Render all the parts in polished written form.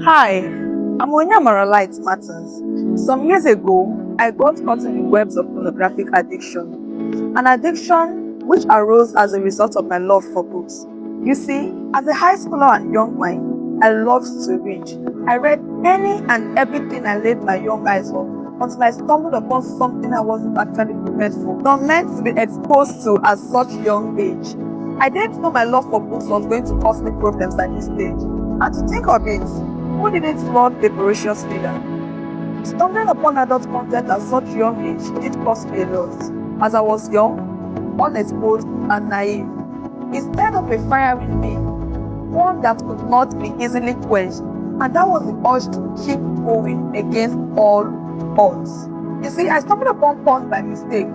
Hi, I'm Onyamara Light Matters. Some years ago, I got caught in the webs of pornographic addiction, an addiction which arose as a result of my love for books. You see, as a high schooler and young mind, I loved to read. I read any and everything I laid my young eyes on until I stumbled upon something I wasn't actually prepared for, not meant to be exposed to at such young age. I didn't know my love for books was going to cause me problems at this stage. And to think of it, who didn't love a voracious reader? Stumbling upon adult content at such young age did cost me a lot, as I was young, unexposed, and naive. Instead of a fire in me, one that could not be easily quenched, and that was the urge to keep going against all odds. You see, I stumbled upon porn by mistake,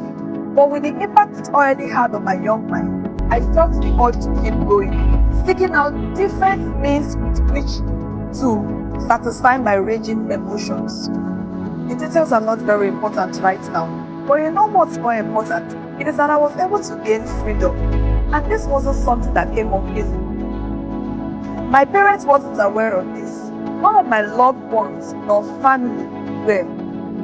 but with the impact it already had on my young mind, I felt the urge to keep going, seeking out different means with which to satisfy my raging emotions. The details are not very important right now, but you know what's more important? It is that I was able to gain freedom, and this wasn't something that came up easy. My parents wasn't aware of this. None of my loved ones nor family were.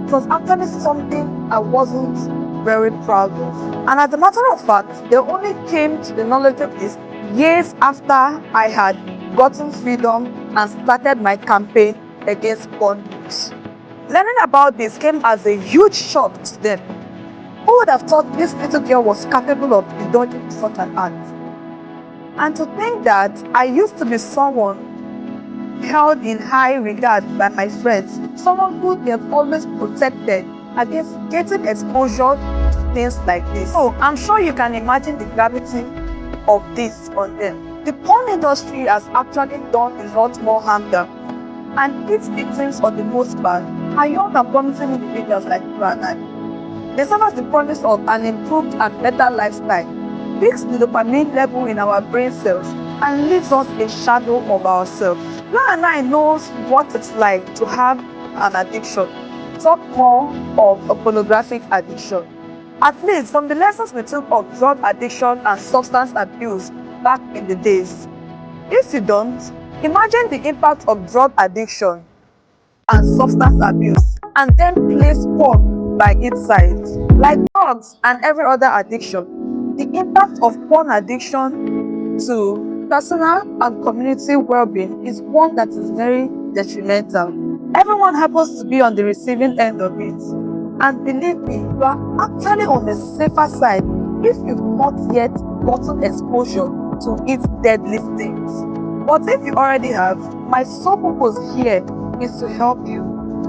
It was actually something I wasn't very proud of. And as a matter of fact, they only came to the knowledge of this years after I had gotten freedom and started my campaign against porn books. Learning about this came as a huge shock to them. Who would have thought this little girl was capable of indulging in such an act? And to think that I used to be someone held in high regard by my friends, someone who they have always protected against getting exposure to things like this. So I'm sure you can imagine the gravity of this on them. The porn industry has actually done a lot more harm than, and its victims for the most part are young and promising individuals like you and I. They serve as the promise of an improved and better lifestyle, fix the dopamine level in our brain cells, and leaves us a shadow of ourselves. You and I knows what it's like to have an addiction. Talk more of a pornographic addiction. At least from the lessons we took of drug addiction and substance abuse back in the days. If you don't, imagine the impact of drug addiction and substance abuse, and then place porn by its side. Like drugs and every other addiction, the impact of porn addiction to personal and community well-being is one that is very detrimental. Everyone happens to be on the receiving end of it. And believe me, you are actually on the safer side if you've not yet gotten exposure to its deadly stings. But if you already have, my sole purpose here is to help you.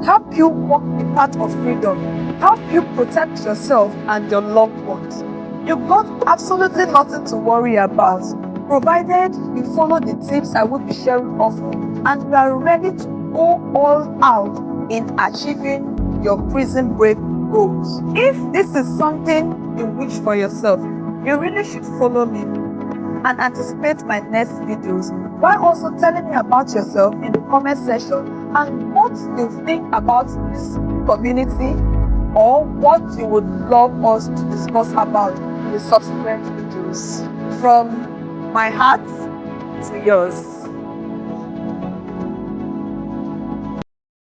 Help you walk the path of freedom. Help you protect yourself and your loved ones. You've got absolutely nothing to worry about, provided you follow the tips I will be sharing often and you are ready to go all out in achieving your prison break goals. If this is something you wish for yourself, you really should follow me and anticipate my next videos, while also telling me about yourself in the comment section and what you think about this community or what you would love us to discuss about in the subsequent videos. From my heart to yours.